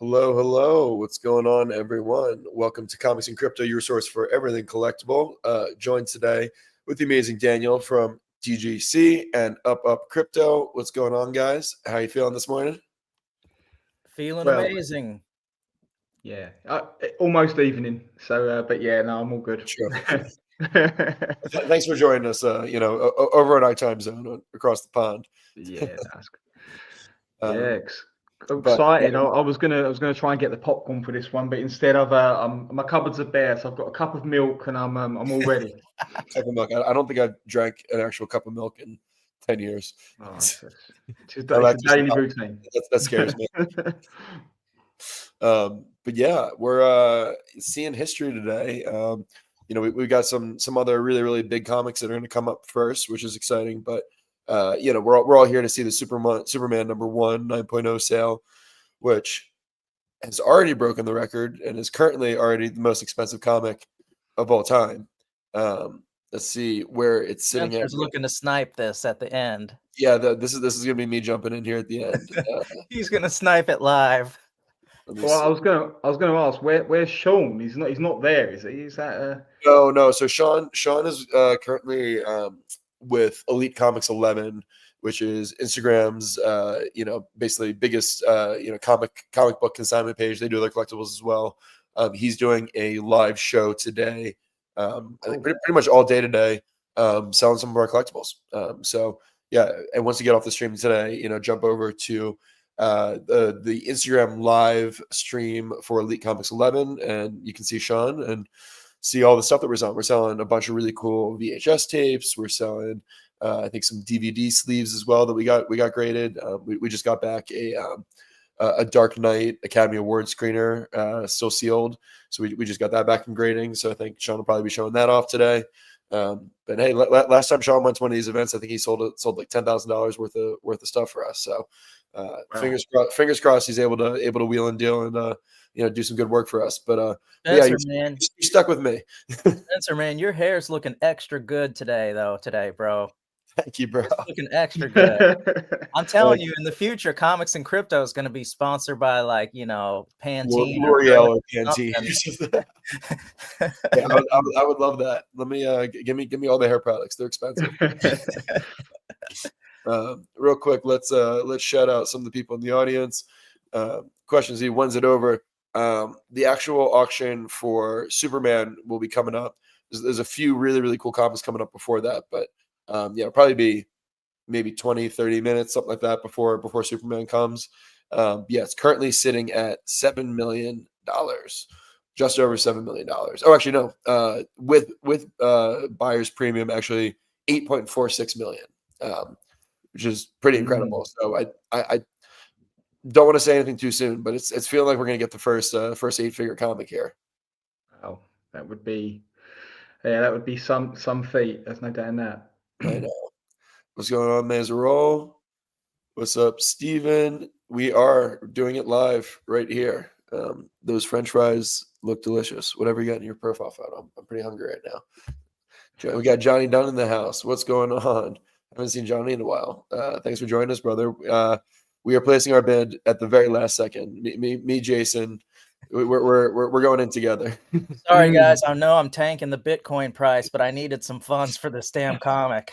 Hello, hello. What's going on, everyone? Welcome to Comics and Crypto, your source for everything collectible. Joined today with the amazing Daniel from DGC and Up Crypto. What's going on, guys? How you feeling this morning? Feeling Well, amazing. Yeah, almost evening. So, but yeah, no, I'm all good. Sure. Thanks for joining us. Over in our time zone across the pond. Yeah, that's good. Um, Excited. yeah, I was gonna try and get the popcorn for this one, but instead my cupboards are bare, so I've got a cup of milk and I'm all ready. cup of milk. I don't think I've drank an actual cup of milk in 10 years. Oh, it's a Lactose daily intolerant. routine. That scares me. But yeah, we're seeing history today. We've got some other really big comics that are going to come up first, which is exciting. But we're all here to see the Superman #1 9.0 sale, which has already broken the record and is currently already the most expensive comic of all time. Let's see where it's sitting at. Looking to snipe this at the end. Yeah, this is gonna be me jumping in here at the end. He's gonna snipe it live. Well, I was gonna ask where's Sean? He's not there, is he? Is that No. So Sean is currently with Elite Comics 11, which is Instagram's basically biggest comic book consignment page. They do their collectibles as well. He's doing a live show today. I think pretty much all day today, selling some of our collectibles. So yeah, and once you get off the stream today, jump over to the Instagram live stream for Elite Comics 11, and you can see Sean and see all the stuff that we're selling. We're selling a bunch of really cool VHS tapes. We're selling, I think, some DVD sleeves as well that we got graded. We just got back a Dark Knight Academy Award screener, still sealed. So we just got that back in grading. So I think Sean will probably be showing that off today. But hey, last time Sean went to one of these events, I think he sold like $10,000 worth of stuff for us. So Wow. fingers crossed he's able to wheel and deal and do some good work for us. But Spencer, yeah, man, you're stuck with me. Spencer, man, your hair's looking extra good today, bro. Thank you, bro. It's looking extra good. I'm telling you, in the future, Comics and Crypto is going to be sponsored by Pantene, L'Oreal or Pantene. Yeah, I would love that. Let me give me all the hair products. They're expensive. Real quick, let's shout out some of the people in the audience. Questions: when's it over? The actual auction for Superman will be coming up. There's a few really cool comics coming up before that, but it'll probably be maybe 20-30 minutes, something like that, before Superman comes. Yeah, it's currently sitting at $7 million, just over $7 million. Oh, actually, no, with buyer's premium, actually $8.46 million, which is pretty incredible. So I don't want to say anything too soon, but it's feeling like we're gonna get the first 8-figure comic here. Oh, that would be some feat. There's no doubt in that. I know. What's going on, Mazarol? What's up, Steven? We are doing it live right here. Those French fries look delicious. Whatever you got in your profile photo. I'm pretty hungry right now. We got Johnny Dunn in the house. What's going on? I haven't seen Johnny in a while. Thanks for joining us, brother. We are placing our bid at the very last second. Me, Jason. We're going in together. Sorry, guys. I know I'm tanking the Bitcoin price, but I needed some funds for this damn comic.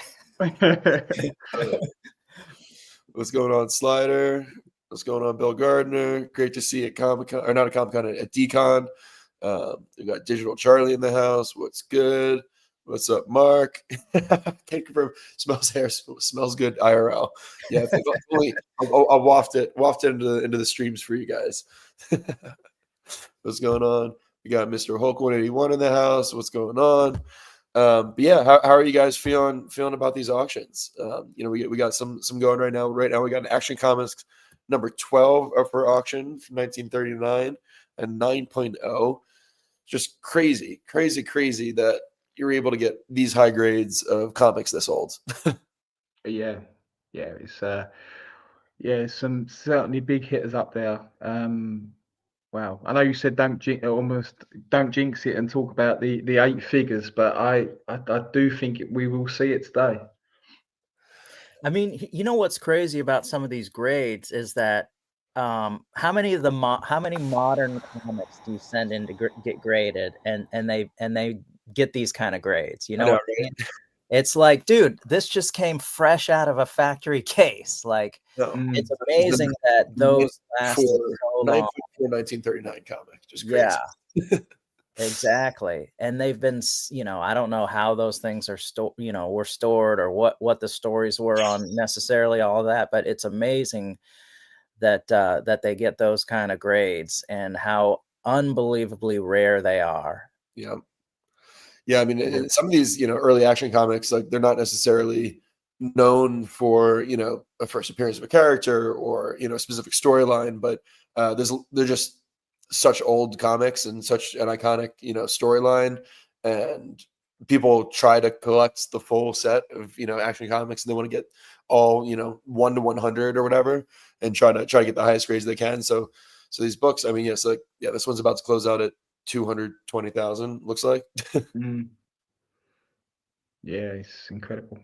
What's going on, Slider? What's going on, Bill Gardner? Great to see you at Comic-Con, or not at Comic-Con, at DCon. We got Digital Charlie in the house. What's good? What's up, Mark? Can't confirm. Smells good IRL. Yeah, I'll waft it into the streams for you guys. What's going on? We got Mr. Hulk 181 in the house. What's going on? But yeah, how are you guys feeling about these auctions? We got some going right now. Right now, we got an Action Comics number 12 up for auction from 1939 and 9.0. Just crazy that you're able to get these high grades of comics this old. Yeah, it's some certainly big hitters up there. Wow, I know you said don't jinx it and talk about the 8 figures, but I do think we will see it today. I mean, you know what's crazy about some of these grades is that how many of the how many modern comics do you send in to get graded, and they get these kind of grades? You I know know, what I right? mean? It's like, dude, this just came fresh out of a factory case. Like, No. it's Mm. amazing that those lasted For so long. 9.4 1939 comic, just crazy. Yeah, exactly. And they've been, you know, I don't know how those things are were stored, or what the stories were on necessarily, all of that, but it's amazing that that they get those kind of grades and how unbelievably rare they are. Yeah. Yeah, I mean, and some of these, early action comics, like they're not necessarily known for, a first appearance of a character or, a specific storyline, but they're just such old comics and such an iconic, storyline. And people try to collect the full set of, action comics, and they want to get all, 1 to 100 or whatever, and try to get the highest grades they can. So these books, I mean, yes, like, yeah, this one's about to close out at 220,000, looks like. Mm. Yeah, it's incredible.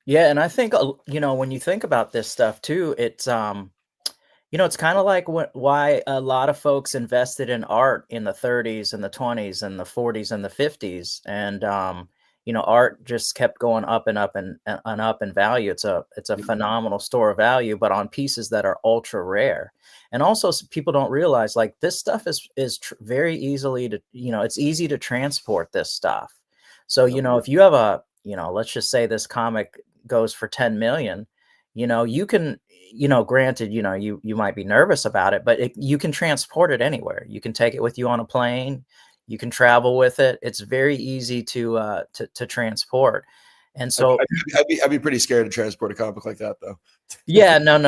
Yeah, and I think when you think about this stuff too, it's it's kind of like why a lot of folks invested in art in the 30s and the 20s and the 40s and the 50s, and art just kept going up and up and up in value. It's a phenomenal store of value, but on pieces that are ultra rare. And also, people don't realize, like, this stuff is very easily to, it's easy to transport this stuff. So if you have a, let's just say this comic goes for 10 million, you can, granted, you might be nervous about it, but you can transport it anywhere. You can take it with you on a plane. You can travel with it. It's very easy to transport. And so, I'd be pretty scared to transport a comic like that, though. yeah, no.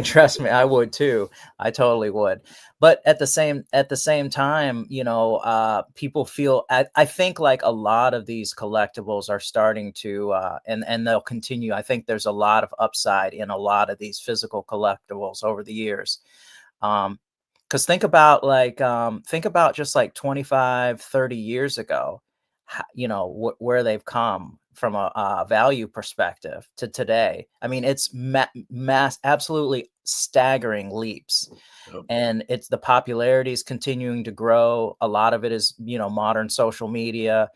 Trust me, I would too. I totally would. But at the same time, people feel, I think, like a lot of these collectibles are starting to and they'll continue. I think there's a lot of upside in a lot of these physical collectibles over the years. Because think about just like 25, 30 years ago, where they've come from a value perspective to today. I mean, it's absolutely staggering leaps. Yep. And it's the popularity is continuing to grow. A lot of it is, modern social media,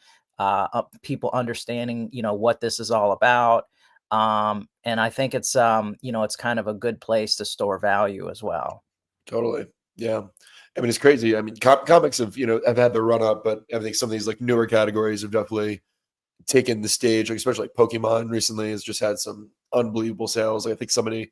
people understanding, what this is all about. And I think it's, it's kind of a good place to store value as well. Totally. Yeah. I mean, it's crazy. I mean, comics have had their run up, but I think some of these like newer categories have definitely taken the stage. Like especially like Pokemon recently has just had some unbelievable sales. Like I think somebody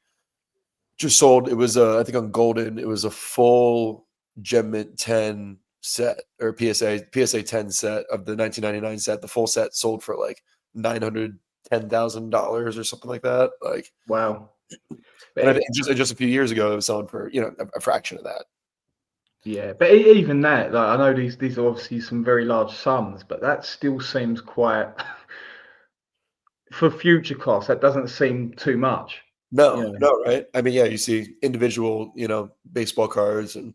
just sold. It was I think on Golden, it was a full Gem Mint 10 set, or PSA 10 set of the 1999 set. The full set sold for like $910,000 or something like that. Like, Wow. and I think just a few years ago, it was selling for a fraction of that. Yeah, but even that, like, I know these are obviously some very large sums, but that still seems quite for future costs. That doesn't seem too much. No, right? I mean, yeah, you see individual, baseball cards and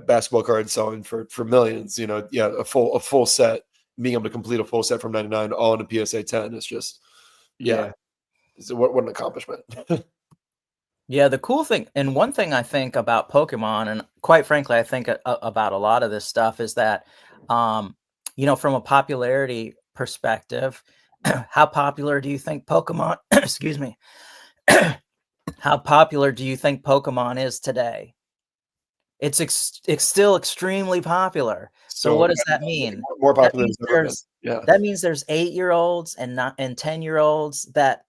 basketball cards selling for millions. Yeah, a full set, being able to complete a full set from 99 all in a PSA 10 is just, yeah. So what an accomplishment. Yeah, the cool thing, and one thing I think about Pokemon, and quite frankly, I think about a lot of this stuff, is that, from a popularity perspective, how popular do you think Pokemon, excuse me, how popular do you think Pokemon is today? It's still extremely popular. So what does that mean? More That popular means than ever been. Yeah. that means there's 8-year-olds and 10-year-olds that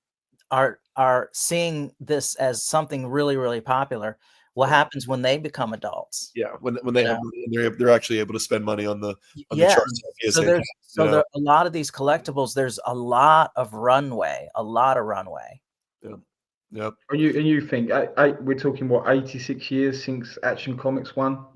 are seeing this as something really, really popular. What happens when they become adults? Yeah, when they have money and they're actually able to spend money on the Yes. charts. So there a lot of these collectibles, there's a lot of runway. Yeah. Yep. And you think we're talking what 86 years since Action Comics won?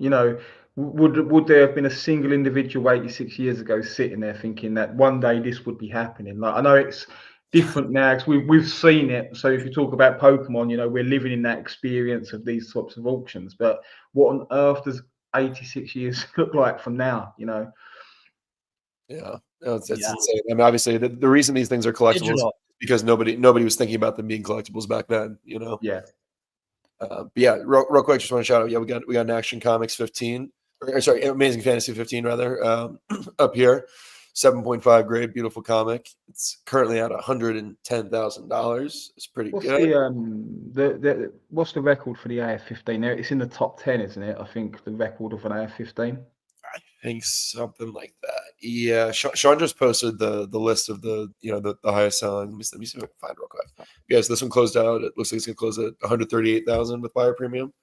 Would there have been a single individual 86 years ago sitting there thinking that one day this would be happening? Like, I know it's different now because we've seen it. So if you talk about Pokemon, we're living in that experience of these types of auctions. But what on earth does 86 years look like from now? Yeah, no, it's insane. I mean, obviously, the reason these things are collectibles is because nobody was thinking about them being collectibles back then. Yeah. But yeah, real quick, just want to shout out. Yeah, we got an Action Comics 15, or sorry, Amazing Fantasy 15 rather, up here. 7.5 grade, beautiful comic. It's currently at $110,000. It's pretty What's good. what's the record for the AF-15? It's in the top 10, isn't it? I think the record of an AF-15. I think something like that. Yeah, Sean just posted the list of the the highest selling. Let me see if I can find it real quick. Yes, this one closed out. It looks like it's gonna close at 138,000 with buyer premium.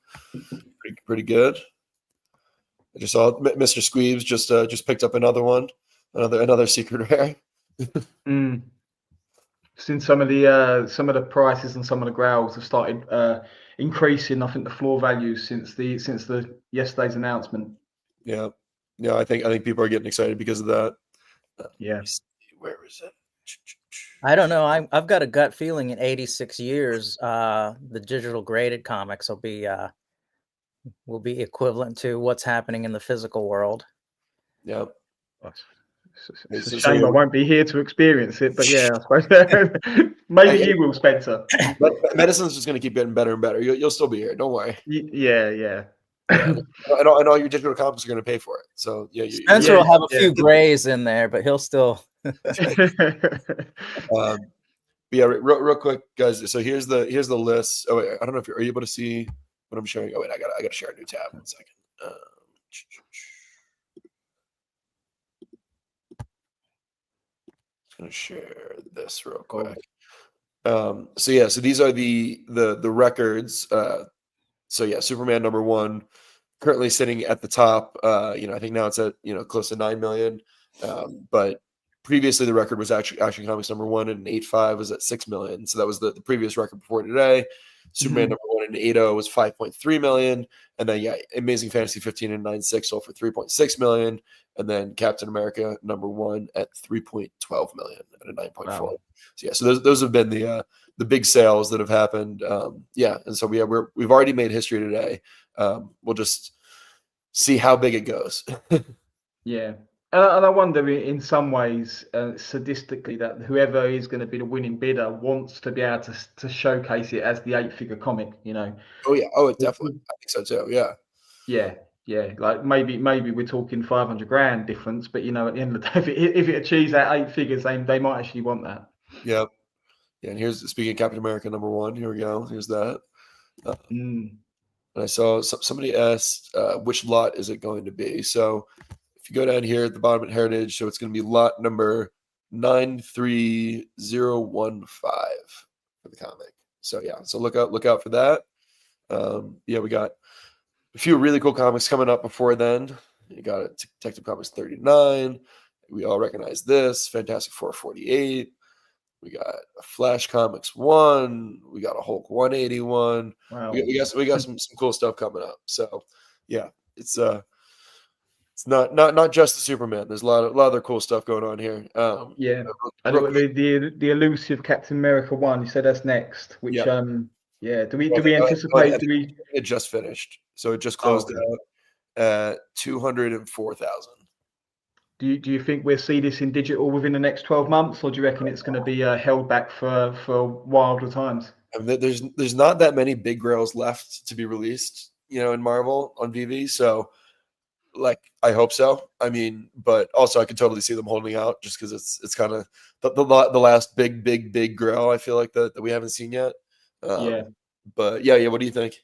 Pretty good. I just saw Mr. Squeebs just picked up another one, another secret rare. Since some of the prices and some of the growls have started increasing, I think the floor values since the yesterday's announcement. Yeah, I think people are getting excited because of that. Yeah. Where is it? I don't know. I've got a gut feeling in 86 years, the digital graded comics will be equivalent to what's happening in the physical world. Yeah. It's a shame I won't be here to experience it, but yeah, I suppose maybe you will, Spencer. Medicine's just going to keep getting better and better. You'll still be here. Don't worry. Yeah. And all your digital comics are going to pay for it. So yeah, Spencer will have a few grays in there, but he'll still. Yeah, real quick, guys. So here's the list. Oh wait, I don't know if are you able to see what I'm showing. Oh wait, I got to share a new tab. 1 second. Just gonna share this real quick. So yeah, so these are the records. So yeah, Superman #1 currently sitting at the top. I think now it's at close to 9 million. But previously the record was actually Action Comics #1 and 8.5 was at 6 million. So that was the previous record before today. Superman #1 and 8.0 was 5.3 million. And then yeah, Amazing Fantasy 15 and 9.6 sold for 3.6 million. And then Captain America #1 at 3.12 million at a 9.4. Wow. So yeah, so those have been the big sales that have happened. And so we've already made history today. We'll just see how big it goes. Yeah. And I wonder, in some ways, sadistically, that whoever is going to be the winning bidder wants to be able to showcase it as the 8-figure comic. Oh yeah. Oh, definitely. I think so too. Yeah. Yeah. Like maybe we're talking 500 grand difference, but at the end of the day, if it achieves that 8 figures, they might actually want that. Yep. Yeah. And here's speaking of Captain America #1. Here we go. Here's that. And I saw somebody asked, which lot is it going to be? So if you go down here at the bottom at Heritage, so it's going to be lot number 93015 for the comic. So yeah, so look out for that. We got a few really cool comics coming up before then. You got Detective Comics 39. We all recognize this. Fantastic Four 48. We got a Flash Comics 1. We got a Hulk 181. Wow. We got some cool stuff coming up. So yeah, it's not just the Superman. There's a lot of other cool stuff going on here. And the elusive Captain America 1. You said that's next. Which do we anticipate? It just finished, so it just closed out at 204,000. Do you think we'll see this in digital within the next 12 months, or do you reckon it's going to be held back for wilder times? I mean, there's not that many big grails left to be released, in Marvel on VeVe. So, like, I hope so. I mean, but also I could totally see them holding out just because it's kind of the last big grail. I feel like that we haven't seen yet. But yeah. What do you think?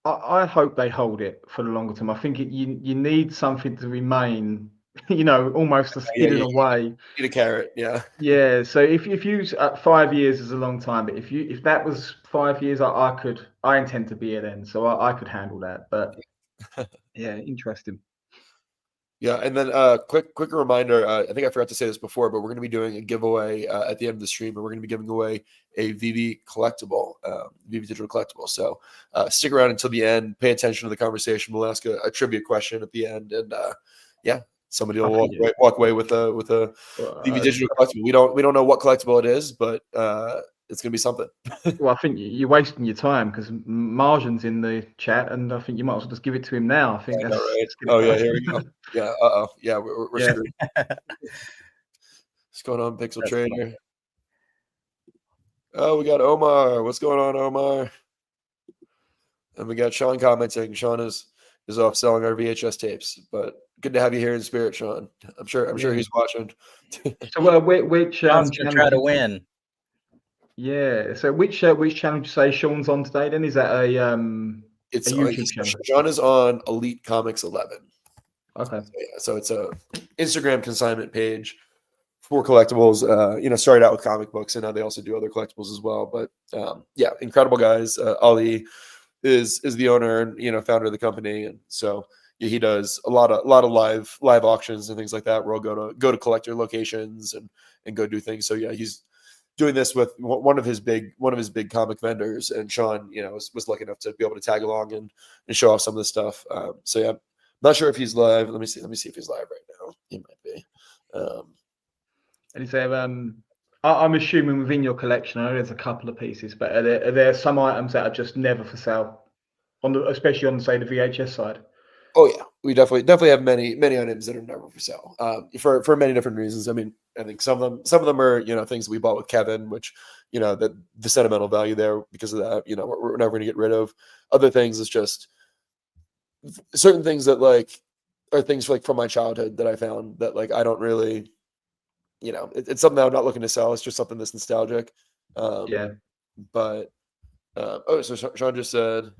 I hope they hold it for the longer term. I think you need something to remain. Almost hidden away. You need a carrot, yeah. Yeah. So if you 5 years is a long time, but if that was 5 years, I intend to be here then, so I could handle that. But yeah, interesting. Yeah, and then quick reminder. I think I forgot to say this before, but we're going to be doing a giveaway at the end of the stream, and we're going to be giving away a VeVe collectible, VeVe digital collectible. So stick around until the end. Pay attention to the conversation. We'll ask a trivia question at the end, and somebody will walk away with a VeVe digital collectible. We don't know what collectible it is, but it's going to be something. Well, I think you're wasting your time because Marjan's in the chat, and I think you might as well just give it to him now. I think that's right. Oh yeah, here we go. Yeah. Yeah, we're screwed. What's going on, Pixel Trader? Funny. Oh, we got Omar. What's going on, Omar? And we got Sean commenting. Sean is off selling our VHS tapes, but good to have you here in spirit, Sean. I'm sure he's watching. So which Sean's channel? gonna try to win. Yeah. So which channel do you say Sean's on today? Then is that a YouTube channel? Sean is on Elite Comics 11. Okay. So it's a Instagram consignment page for collectibles. Started out with comic books, and now they also do other collectibles as well. But yeah, incredible guys. Ali is the owner and founder of the company, and so yeah, he does a lot of live auctions and things like that, where we'll go to collector locations and go do things. So yeah, he's doing this with one of his big comic vendors, and Sean was lucky enough to be able to tag along and show off some of this stuff. So yeah, I'm not sure if he's live. Let me see if he's live right now. He might be. And is there I'm assuming within your collection, I know there's a couple of pieces, but are there some items that are just never for sale, especially on say the VHS side? Oh yeah, we definitely have many items that are never for sale, for many different reasons. I mean, I think some of them are things that we bought with Kevin, which the sentimental value there because of that we're never going to get rid of. Other things is just certain things that are things like from my childhood that I found that I don't really it's something that I'm not looking to sell. It's just something that's nostalgic. Yeah. But so Sean just said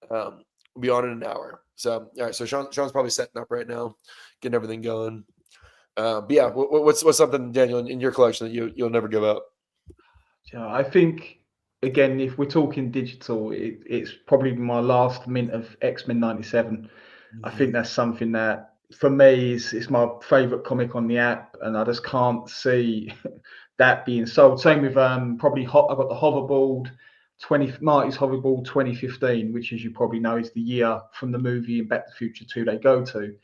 we'll be on in an hour. So all right, so Sean's probably setting up right now, getting everything going. But yeah, what's something, Daniel, in your collection that you'll never give up? Yeah, I think again, if we're talking digital, it's probably my last mint of X-Men '97. I think that's something that for me is my favorite comic on the app, and I just can't see that being sold. Same with probably I've got the hoverboard. Marty's Hoverboard 2015, which, as you probably know, is the year from the movie and Back to the Future 2 they go to.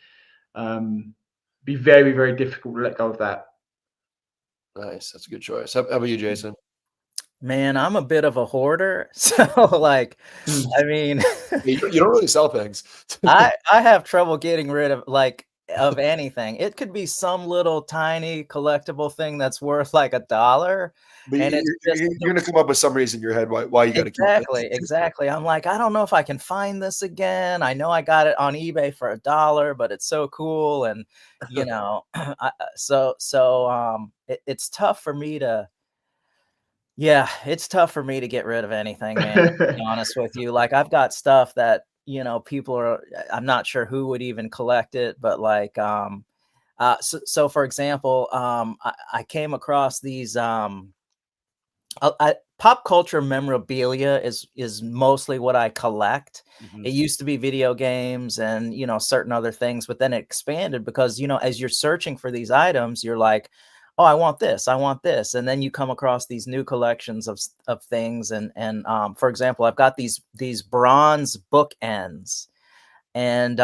Be very, very difficult to let go of that. Nice, that's a good choice. How about you, Jason? Man, I'm a bit of a hoarder, so I mean, you don't really sell things. I have trouble getting rid of anything. It could be some little tiny collectible thing that's worth like $1. But and you're gonna come up with some reason in your head why you gotta keep it. Exactly. I'm like, I don't know if I can find this again. I know I got it on eBay for $1, but it's so cool. And it's tough for me to it's tough for me to get rid of anything, man, to be honest with you. Like, I've got stuff that I'm not sure who would even collect it, but so for example, I came across these pop culture memorabilia is mostly what I collect. It used to be video games and certain other things, but then it expanded because as you're searching for these items, you're like, oh, I want this, and then you come across these new collections of things. And for example, I've got these bronze bookends, and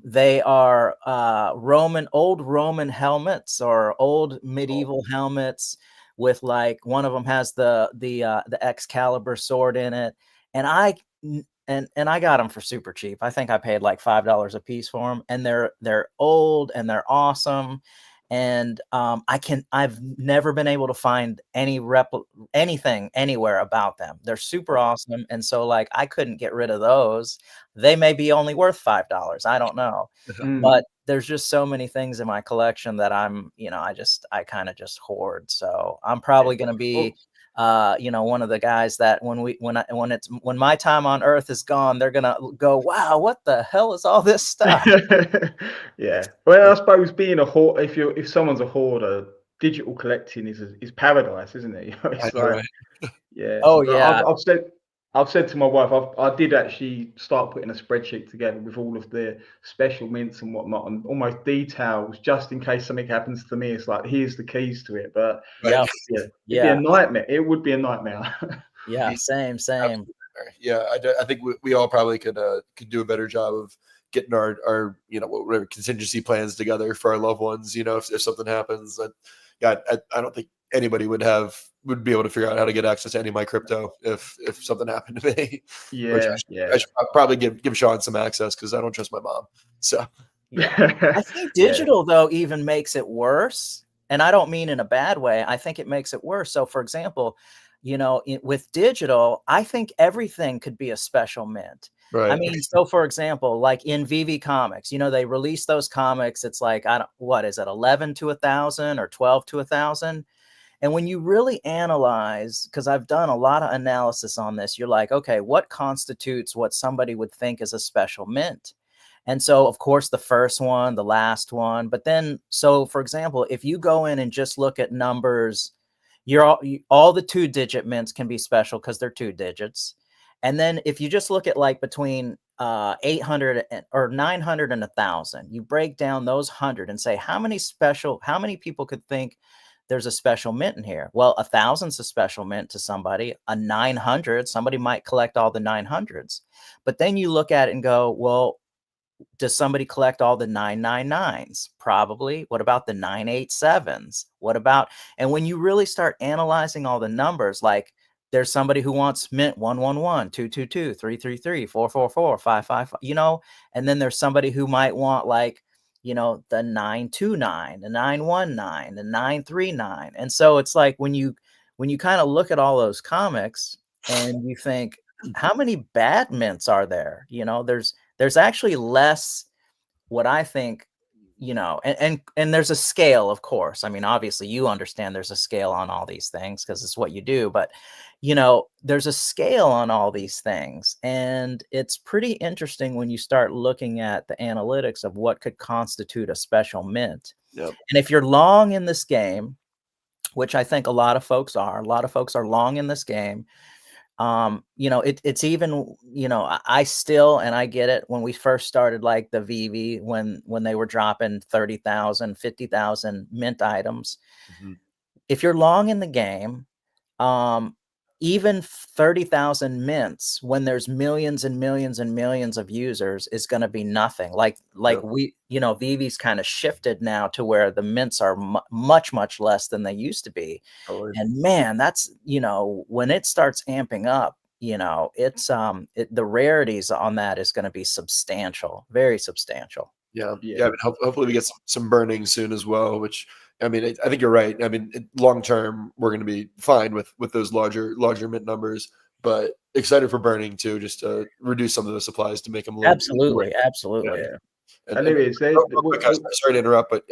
they are old Roman helmets or old medieval helmets with one of them has the Excalibur sword in it, and I got them for super cheap. I think I paid like $5 a piece for them, and they're old and they're awesome. And I've never been able to find anything anywhere about them. They're super awesome. And so I couldn't get rid of those. They may be only worth $5. I don't know. But there's just so many things in my collection that I kind of just hoard. So I'm probably going to be, one of the guys that when my time on Earth is gone, they're going to go, wow, what the hell is all this stuff? Yeah. Well, I suppose being a hoarder, if someone's a hoarder, digital collecting is paradise, isn't it? It's right. Yeah. Oh yeah. I've said to my wife, I did actually start putting a spreadsheet together with all of the special mints and whatnot, and almost details just in case something happens to me. It's like, here's the keys to it. But yeah, it'd be a nightmare. It would be a nightmare. Yeah, same. Yeah, I think we all probably could do a better job of getting our whatever contingency plans together for our loved ones. If something happens, I don't think anybody would be able to figure out how to get access to any of my crypto if something happened to me. Yeah, I should probably give Sean some access because I don't trust my mom. So yeah, I think digital though even makes it worse, and I don't mean in a bad way. I think it makes it worse. So, for example, you know, with digital, I think everything could be a special mint. I Right. mean, so for example, like in VeVe comics, you know, they release those comics. It's like, what is it, 11 to 1,000 or 12 to 1,000? And when you really analyze, because I've done a lot of analysis on this, you're like, okay, what constitutes what somebody would think is a special mint? And so, of course, the first one, the last one, but then, so for example, if you go in and just look at numbers, all the 2-digit mints can be special because they're 2 digits. And then if you just look at like between 800 or 900 and 1,000, you break down those 100 and say, how many people could think there's a special mint in here? Well, 1,000's a special mint to somebody. A 900, somebody might collect all the 900s. But then you look at it and go, well, does somebody collect all the 999s? Probably. What about the 987s? What about, and when you really start analyzing all the numbers, like there's somebody who wants mint 111, 222, 333, 444, 555, you know, and then there's somebody who might want like, you know, the 929, the 919, the 939. And so it's like when you kind of look at all those comics and you think, how many bad mints are there? You know, there's actually less, what I think, you know, and there's a scale, of course. I mean, obviously you understand there's a scale on all these things because it's what you do, but you know, there's a scale on all these things. And it's pretty interesting when you start looking at the analytics of what could constitute a special mint. Yep. And if you're long in this game, which I think a lot of folks are long in this game. You know, it's even, you know, I still, and I get it, when we first started like the VeVe, when they were dropping 30,000, 50,000 mint items. Mhm. If you're long in the game, even 30,000 mints when there's millions and millions and millions of users is going to be nothing. Like Yep. we, you know, VeVe's kind of shifted now to where the mints are much less than they used to be. Totally. And man, that's, you know, when it starts amping up, you know, it's the rarities on that is going to be substantial, very substantial. Yeah. Yeah. Yeah. I mean, hopefully we get some burning soon as well, which, I mean, I think you're right. I mean, long term, we're going to be fine with those larger mint numbers, but excited for burning too, just to reduce some of those supplies to make them a little. Absolutely. Absolutely. Yeah. And there is. Real quick, guys, sorry to interrupt, but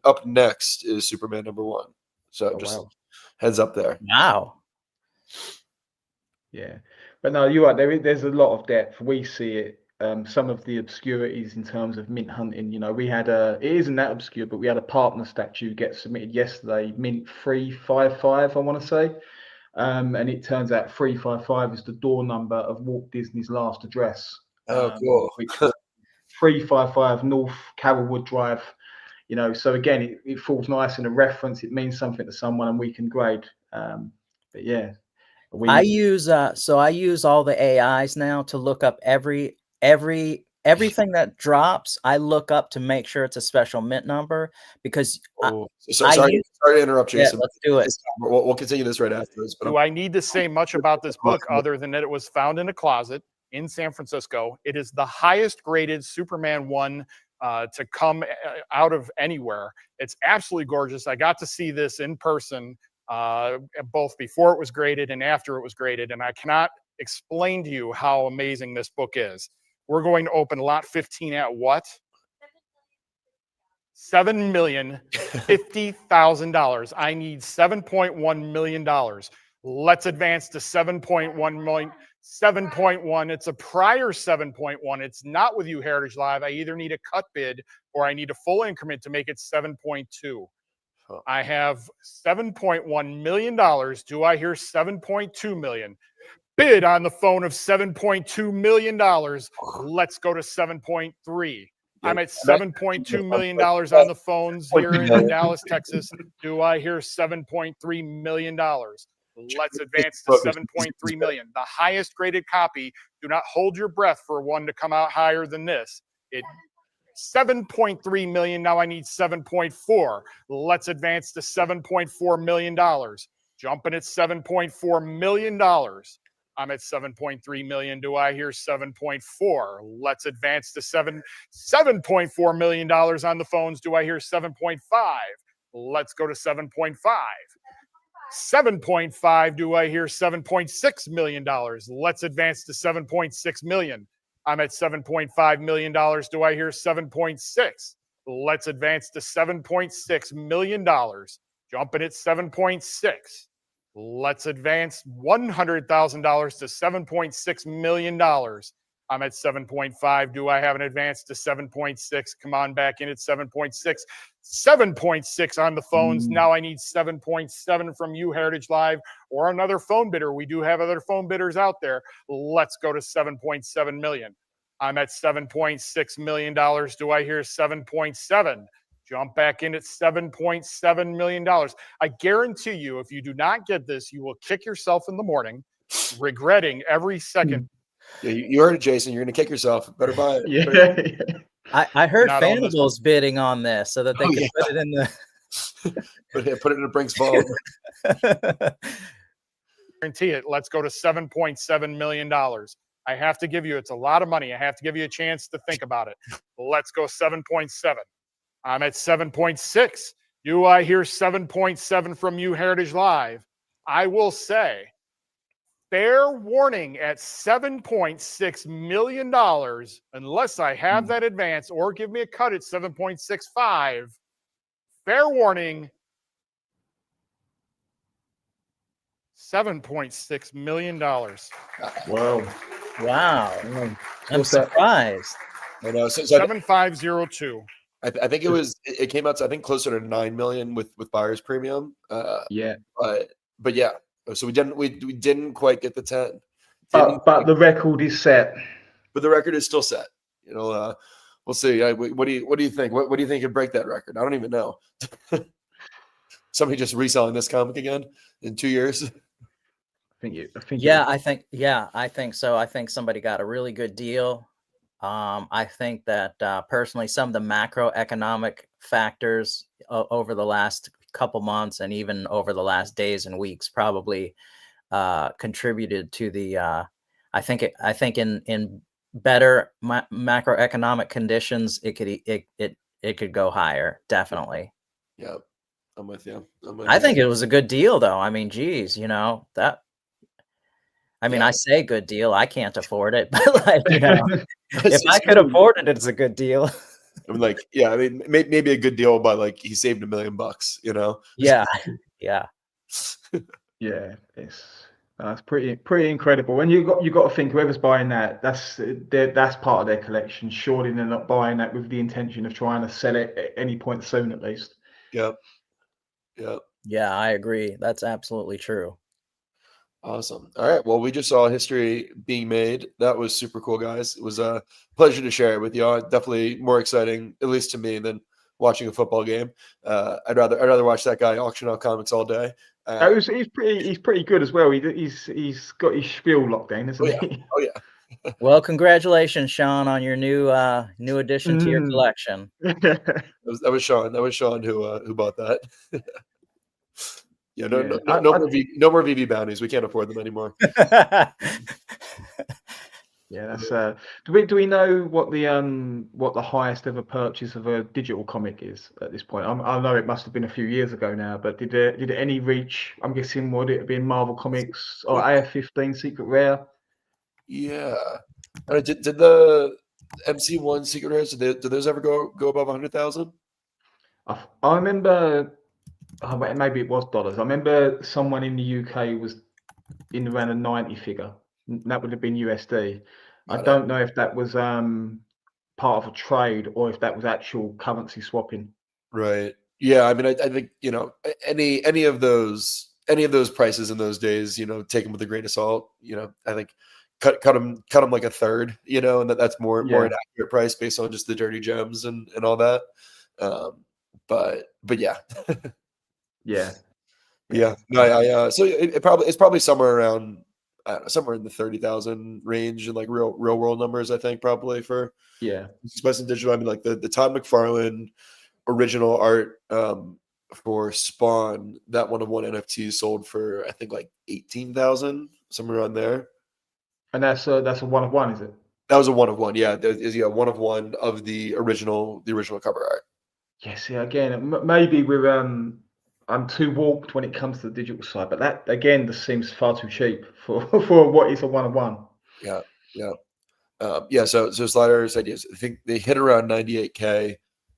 up next is Superman #1. So Oh, just wow. heads up there. Wow. Yeah, but no, you're right. There's a lot of depth. We see it. Some of the obscurities in terms of mint hunting. You know, we had it isn't that obscure, but we had a partner statue get submitted yesterday, mint 355, I want to say. And it turns out 355 is the door number of Walt Disney's last address. Oh, cool. Which is 355 North Carrollwood Drive. You know, so again, it falls nice in a reference. It means something to someone, and we can grade. But yeah. I use I use all the AIs now to look up everything that drops. I look up to make sure it's a special mint number because sorry to interrupt, Jason. Yeah, let's do it. We'll continue this right after this. Do I need to say much about this book other than that it was found in a closet in San Francisco? It is the highest graded Superman 1 to come out of anywhere. It's absolutely gorgeous. I got to see this in person both before it was graded and after it was graded, and I cannot explain to you how amazing this book is. We're going to open lot 15 at what? $7,050,000. I need $7.1 million. Let's advance to 7.1 million. 7.1. It's a prior 7.1. It's not with you, Heritage Live. I either need a cut bid or I need a full increment to make it 7.2. I have $7.1 million. Do I hear 7.2 million? Bid on the phone of $7.2 million. Let's go to 7.3. I'm at $7.2 million on the phones here in Dallas, Texas. Do I hear $7.3 million? Let's advance to 7.3 million. The highest graded copy. Do not hold your breath for one to come out higher than this. It 7.3 million. Now I need 7.4. Let's advance to $7.4 million. Jumping at $7.4 million. I'm at 7.3 million. Do I hear 7.4? Let's advance to $7.4 million on the phones. Do I hear 7.5? Let's go to 7.5. 7.5. Do I hear $7.6 million? Let's advance to 7.6 million. I'm at $7.5 million. Do I hear 7.6? Let's advance to $7.6 million. Jumping at 7.6. Let's advance $100,000 to $7.6 million. I'm at 7.5. Do I have an advance to 7.6? Come on back in at 7.6. 7.6 on the phones. Now I need 7.7 from you, Heritage Live, or another phone bidder. We do have other phone bidders out there. Let's go to 7.7 million. I'm at $7.6 million. Do I hear 7.7? Jump back in at $7.7 million. I guarantee you, if you do not get this, you will kick yourself in the morning, regretting every second. Yeah, you heard it, Jason. You're going to kick yourself. Better buy it. Yeah. I heard Not on this Fanable's bidding on this so that they Oh, could yeah. put it in the. Put it in a Brinks vault. Guarantee it. Let's go to $7.7 million. I have to give you, it's a lot of money. I have to give you a chance to think about it. Let's go 7.7. I'm at 7.6. Do I hear 7.7 from you, Heritage Live? I will say, fair warning at $7.6 million, unless I have that advance or give me a cut at 7.65. Fair warning, $7.6 million. Wow. Wow. I'm What's that? surprised. I know. So 7502. I think it came out to, I think, closer to 9 million with buyer's premium. Yeah. But yeah, so we didn't quite get the 10. But the record is set. But the record is still set. You know, we'll see. What do you think? What do you think could break that record? I don't even know. Somebody just reselling this comic again in 2 years. I think so. I think somebody got a really good deal. I think that personally, some of the macroeconomic factors over the last couple months and even over the last days and weeks probably contributed to the. I think in better macroeconomic conditions, it could go higher. Definitely. Yeah, I'm with you. I think it was a good deal, though. I mean, geez, you know that. I mean, I say good deal. I can't afford it, but like, you know, if I could afford it, it's a good deal. I mean, like, yeah, I mean, maybe a good deal, but like he saved $1 million, you know? Yeah. Yeah, it's pretty incredible. And you got to think whoever's buying that's part of their collection. Surely they're not buying that with the intention of trying to sell it at any point soon, at least. Yeah. Yeah, I agree. That's absolutely true. Awesome. All right. Well, we just saw history being made. That was super cool, guys. It was a pleasure to share it with y'all. Definitely more exciting, at least to me, than watching a football game. I'd rather watch that guy auction out comics all day. He's pretty good as well. He's got his spiel locked in, isn't he? Oh yeah. Well, congratulations, Sean, on your new addition to your collection. That was Sean. That was Sean who bought that. Yeah, no more VeVe bounties. We can't afford them anymore. Yeah, that's. Do we know what the highest ever purchase of a digital comic is at this point? I know it must have been a few years ago now, but did any reach? I'm guessing would it have been Marvel Comics or AF-15 Secret Rare? Yeah. Did the MC1 Secret Rares? Did those ever go above 100,000? I remember. Maybe it was dollars. I remember someone in the UK was in around a 90 figure. That would have been USD. I don't know if that was part of a trade or if that was actual currency swapping. Right. Yeah. I mean, I think, you know, any of those prices in those days, you know, take them with a grain of salt. You know, I think cut them like a third. You know, and that's more an accurate price based on just the dirty gems and all that. But yeah. Yeah. No, so it's probably somewhere around, I don't know, somewhere in the 30,000 range in like real world numbers, I think, probably for Express and Digital. I mean, like the Todd McFarlane original art for Spawn, that one of one NFT sold for I think like 18,000, somewhere around there. And that's a one of one, is it? That was a one of one, yeah. Is one of one of the original cover art. Yes, yeah. Again, maybe we're I'm too warped when it comes to the digital side, but that again just seems far too cheap for for what is a 1-of-1. Yeah, yeah. Yeah, so sliders ideas. I think they hit around 98K,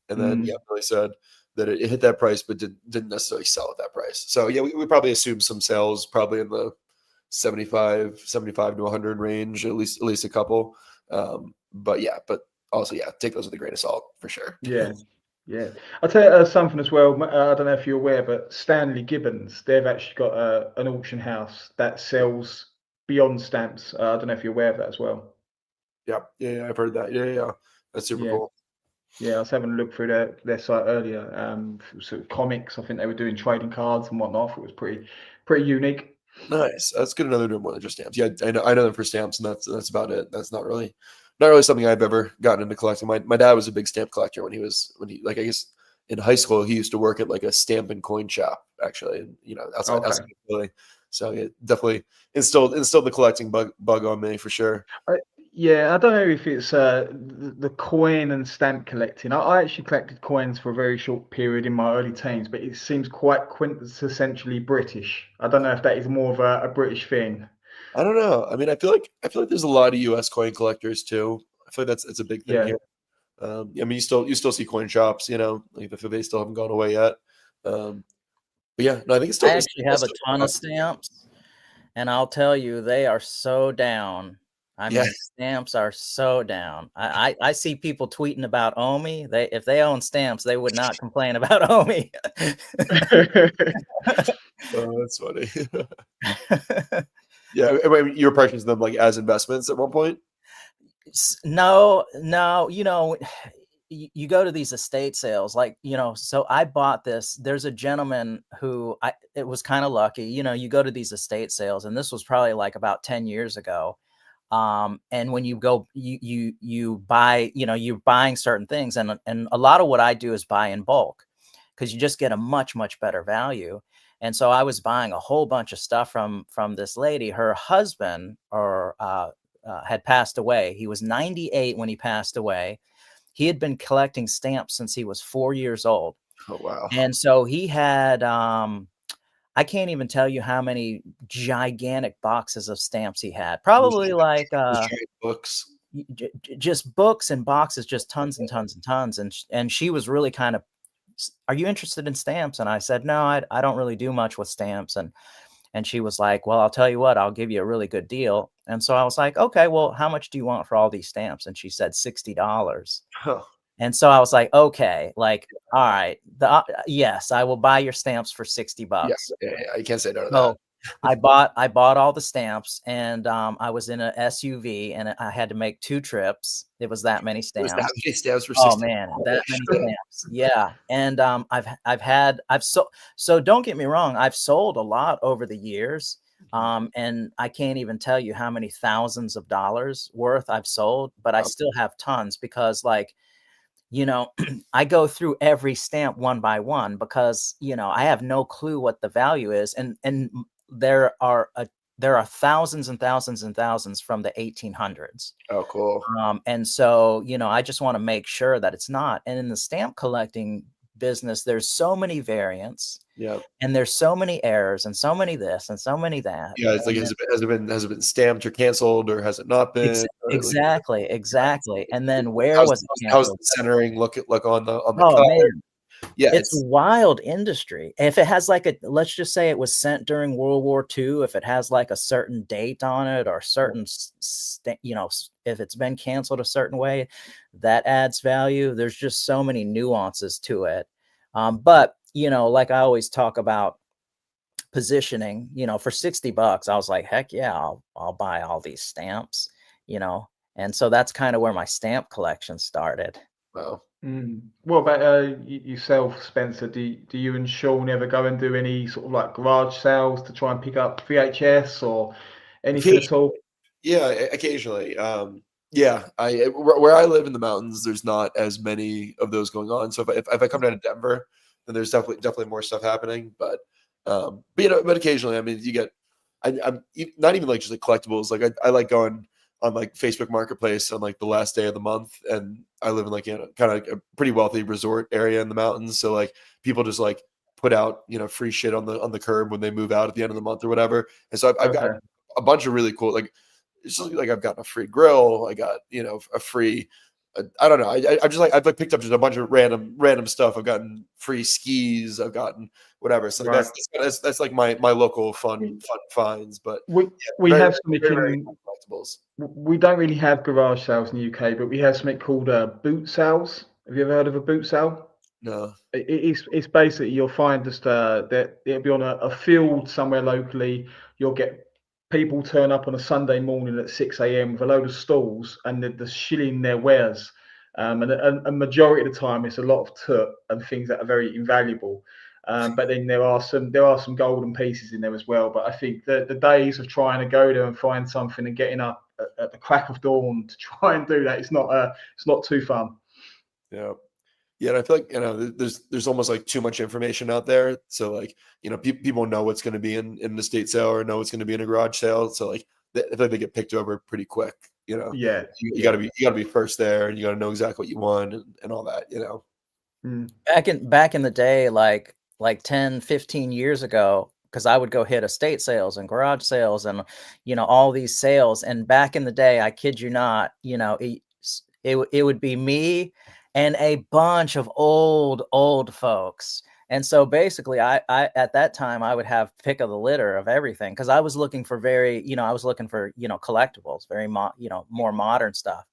and then yeah, Billy said that it hit that price, but didn't necessarily sell at that price. So yeah, we probably assume some sales, probably in the 75 to 100 range, at least a couple. But yeah, but also yeah, take those with a grain of salt for sure. Yeah, yeah. I'll tell you something as well. I don't know if you're aware, but Stanley Gibbons, they've actually got an auction house that sells beyond stamps. I don't know if you're aware of that as well. Yeah, I've heard that. Yeah. That's super Yeah. cool. Yeah, I was having a look through their site earlier. Sort of comics. I think they were doing trading cards and whatnot. It was pretty unique. Nice. That's good to know they're doing more than just stamps. Yeah, I know them for stamps, and that's about it. That's not really something I've ever gotten into collecting. My dad was a big stamp collector when he like, I guess in high school he used to work at like a stamp and coin shop actually, and outside of Philly. So it definitely instilled the collecting bug on me for sure. Yeah, I don't know if it's the coin and stamp collecting. I actually collected coins for a very short period in my early teens, but it seems quite quintessentially British. I don't know if that is more of a British thing. I don't know. I mean, I feel like there's a lot of U.S. coin collectors too. I feel like that's a big thing Yeah. here. I mean, you still see coin shops, like the VeVe still haven't gone away yet. But yeah, no, I think it's still. I actually have a ton of stamps, and I'll tell you, they are so down. I mean, stamps are so down. I see people tweeting about Omi. If they own stamps, they would not complain about Omi. Oh, that's funny. Yeah, I mean, you were purchasing them like as investments at one point. No, you go to these estate sales, like, so I bought this. There's a gentleman who it was kind of lucky. You go to these estate sales, and this was probably like about 10 years ago. And when you go, you buy, you're buying certain things. And a lot of what I do is buy in bulk because you just get a much, much better value. And so I was buying a whole bunch of stuff from this lady. Her husband had passed away. He was 98 when he passed away. He had been collecting stamps since he was 4 years old. Oh, wow. And so he had, I can't even tell you how many gigantic boxes of stamps he had. Probably like books, just books and boxes, just tons and tons and tons. And she was really kind of, are you interested in stamps? And I said, no, I don't really do much with stamps. And she was like, well, I'll tell you what, I'll give you a really good deal. And so I was like, okay, well, how much do you want for all these stamps? And she said $60. Huh. And so I was like, okay, like, all right, yes, I will buy your stamps for $60. Yeah, you can't say no to that. I bought all the stamps, and I was in an SUV, and I had to make 2 trips. It was that many stamps. That many stamps for oh man, that many stamps. Yeah, and so don't get me wrong, I've sold a lot over the years. And I can't even tell you how many thousands of dollars worth I've sold, but I still have tons because, like, I go through every stamp one by one because, I have no clue what the value is. And there are thousands and thousands and thousands from the 1800s. Oh, cool. And so, I just want to make sure that it's not. And in the stamp collecting business, there's so many variants. Yeah. And there's so many errors and so many this and so many that. Yeah, it's like, has it been stamped or canceled, or has it not been? Exactly. And then where was it canceled? How's the centering look on the oh man. Yeah, it's a wild industry. If it has like let's just say it was sent during World War II, if it has like a certain date on it or certain, if it's been canceled a certain way, that adds value. There's just so many nuances to it. But, like I always talk about positioning, for $60, I was like, heck yeah, I'll buy all these stamps, and so that's kind of where my stamp collection started. Wow. What about yourself, Spencer? Do you and Sean ever go and do any sort of like garage sales to try and pick up VHS or anything at all? Yeah, occasionally. Yeah, where I live in the mountains, there's not as many of those going on. So if I come down to Denver, then there's definitely more stuff happening. But occasionally, I mean, you get, I'm not even like just like collectibles. Like I like going on like Facebook Marketplace on like the last day of the month, and I live in like kind of a pretty wealthy resort area in the mountains. So like people just like put out, free shit on the curb when they move out at the end of the month or whatever. And so I've got Okay. a bunch of really cool, like, it's just like I've gotten a free grill. I got, a free, I don't know. I've like picked up just a bunch of random stuff. I've gotten free skis. I've gotten whatever. So Right. that's like my local fun finds. But We yeah, we very, have something very, very in, cool collectibles. we don't really have garage sales in the UK, but we have something called boot sales. Have you ever heard of a boot sale? No. It's basically, you'll find just that it'll be on a field somewhere locally. You'll get people turn up on a Sunday morning at 6 a.m. with a load of stalls, and they're shilling their wares. And a majority of the time, it's a lot of tut and things that are very invaluable. But then there are some golden pieces in there as well. But I think that the days of trying to go there and find something and getting up at the crack of dawn to try and do that, it's not too fun. Yeah. Yeah, and I feel like there's almost like too much information out there. So like people know what's going to be in the estate sale or know what's going to be in a garage sale. So like I feel like they get picked over pretty quick. Yeah, you got to be first there, and you got to know exactly what you want and all that. Mm. Back in the day, like 10, 15 years ago, because I would go hit estate sales and garage sales and all these sales. And back in the day, I kid you not, it would be me and a bunch of old folks. And so basically I at that time I would have pick of the litter of everything, because I was looking for collectibles, very more modern stuff.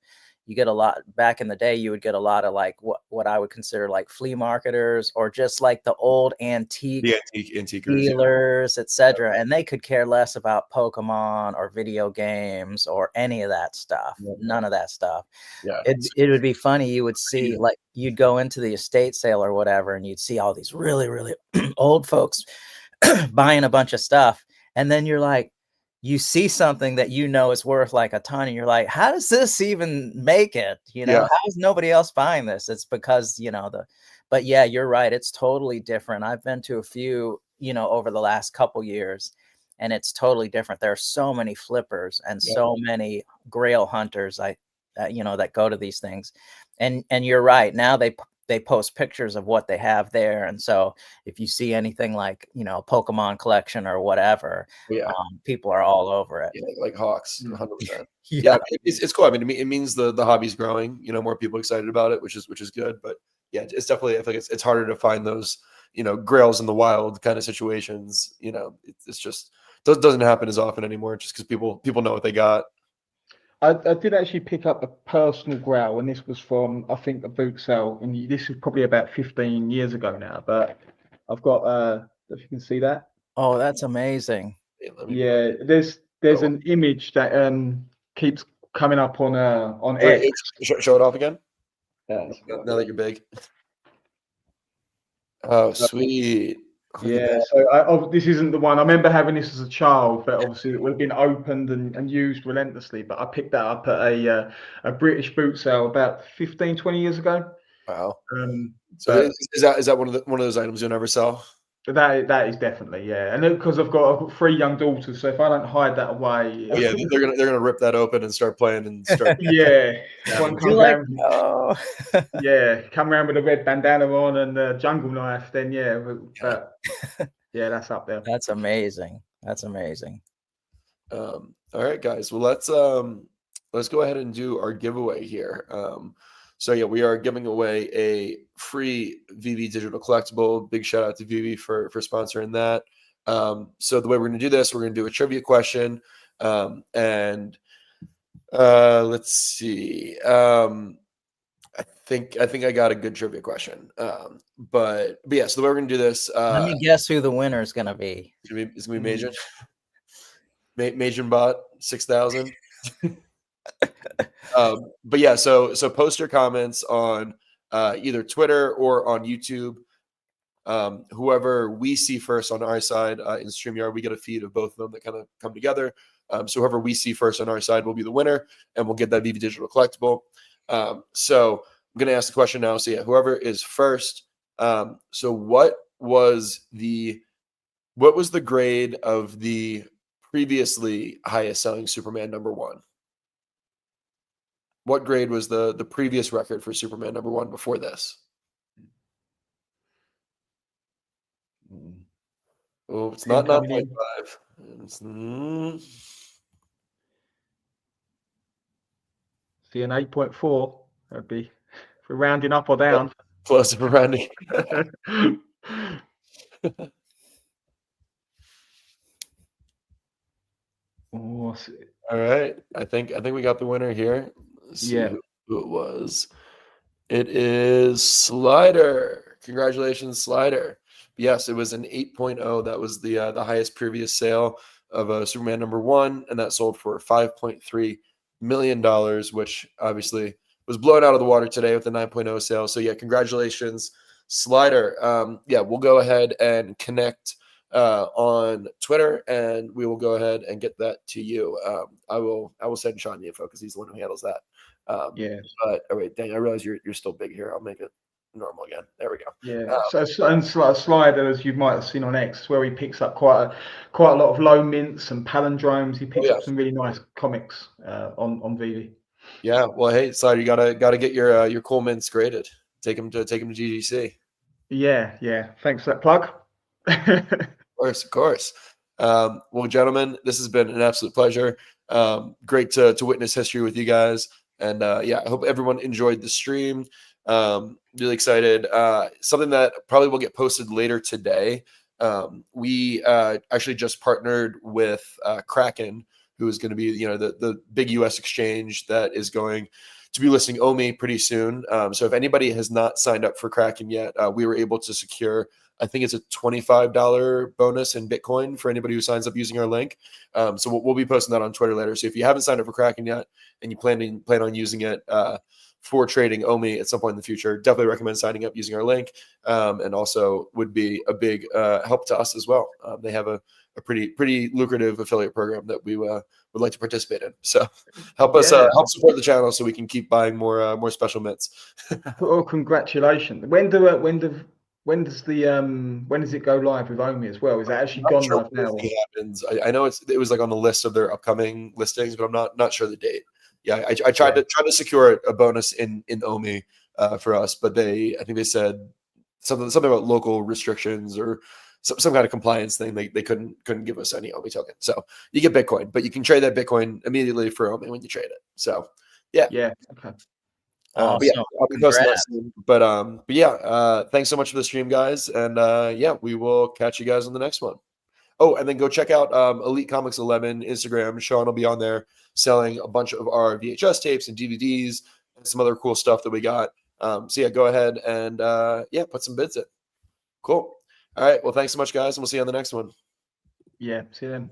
You get a lot back in the day. You would get a lot of like what I would consider like flea marketers, or just like the old antique The antiquers, dealers, etc. And they could care less about Pokemon or video games or any of that stuff. None of that stuff. Yeah. It would be funny. You would see, like, you'd go into the estate sale or whatever, and you'd see all these really, really old folks buying a bunch of stuff. And then you're like, you see something that is worth like a ton, and you're like, how does this even make it? Yeah. How is nobody else buying this? It's because, but yeah, you're right. It's totally different. I've been to a few, over the last couple years, and it's totally different. There are so many flippers and so many grail hunters that go to these things. And you're right. Now they post pictures of what they have there. And so if you see anything like, Pokemon collection or whatever, people are all over it. Yeah, like hawks, 100%. Yeah. It's cool. I mean, it means the hobby's growing, more people excited about it, which is good. But yeah, it's definitely, I think it's harder to find those, grails in the wild kind of situations. It's just doesn't happen as often anymore, just because people know what they got. I did actually pick up a personal growl, and this was from, I think, a boot sale, and this is probably about 15 years ago now. But I've got, if you can see that. Oh, that's amazing. Yeah, there's an image that keeps coming up on X. Show it off again. Now that you're big. Oh, sweet. Yeah, so this isn't the one. I remember having this as a child, but obviously it would have been opened and used relentlessly. But I picked that up at a British boot sale about 15, 20 years ago. Wow. So is that one of those items you'll never sell? That is definitely, yeah. And because I've got 3 young daughters, so if I don't hide that away, yeah, they're gonna rip that open and start playing and start. Yeah. One comes around, no. Yeah, come around with a red bandana on and a jungle knife, then but yeah, that's up there. That's amazing. That's amazing. All right, guys. Well, let's go ahead and do our giveaway here. So yeah, we are giving away a free VeVe digital collectible. Big shout out to VeVe for sponsoring that. So the way we're going to do this, we're going to do a trivia question, and let's see. I think I got a good trivia question. But yeah, so the way we're going to do this. Let me guess who the winner is going to be. It's going to be Majin. Majin Bot 6,000. But yeah, so post your comments on either Twitter or on YouTube. Whoever we see first on our side in StreamYard, we get a feed of both of them that kind of come together. So whoever we see first on our side will be the winner, and we'll get that VeVe digital collectible. So I'm going to ask the question now. So yeah, whoever is first. So what was the grade of the previously highest selling Superman #1? What grade was the previous record for Superman #1 before this? Oh, it's Pin not coming in. 9.5. It's, See an 8.4. That'd be for rounding up or down. close to rounding. Oh, All right. I think we got the winner here. Let's see yeah. who it was. It is Slider. Congratulations, Slider. Yes, it was an 8.0. That was the highest previous sale of Superman #1, and that sold for $5.3 million, which obviously was blown out of the water today with the 9.0 sale. So yeah, congratulations, Slider. Yeah, we'll go ahead and connect on Twitter, and we will go ahead and get that to you. I will send Sean the info because he's the one who handles that. Yeah. But oh wait, dang, I realize you're still big here. I'll make it normal again. There we go. Yeah. And Slider, as you might have seen on X, where he picks up quite a lot of low mints and palindromes. He picks up some really nice comics on VeVe. Yeah. Well, hey, Slider, you gotta get your cool mints graded. Take them to GGC. Yeah. Thanks for that plug. Of course. Well, gentlemen, this has been an absolute pleasure. Great to witness history with you guys. And yeah, I hope everyone enjoyed the stream. Really excited. Something that probably will get posted later today. We actually just partnered with Kraken, who is going to be, the big US exchange that is going to be listing OMI pretty soon. So if anybody has not signed up for Kraken yet, we were able to secure, I think it's a $25 bonus in Bitcoin for anybody who signs up using our link. So we'll be posting that on Twitter later. So if you haven't signed up for Kraken yet and you plan on using it for trading OMI at some point in the future, definitely recommend signing up using our link. And also would be a big help to us as well. They have a pretty lucrative affiliate program that we would like to participate in. So help us help support the channel so we can keep buying more special mints. Oh, congratulations! When does it go live with OMI as well? Is that actually gone live now? Happens. I know it was like on the list of their upcoming listings, but I'm not sure the date. Yeah, I tried to secure a bonus in OMI for us, but I think they said something about local restrictions or some kind of compliance thing. They couldn't give us any OMI token. So you get Bitcoin, but you can trade that Bitcoin immediately for OMI when you trade it. So yeah. Okay. But yeah, I'll be posting that soon. But yeah, thanks so much for the stream, guys, and yeah, we will catch you guys on the next one. Oh, and then go check out Elite Comics 11 Instagram. Sean will be on there selling a bunch of our VHS tapes and DVDs and some other cool stuff that we got. So yeah, go ahead and yeah, put some bids in. Cool. All right. Well, thanks so much, guys, and we'll see you on the next one. Yeah. See you then.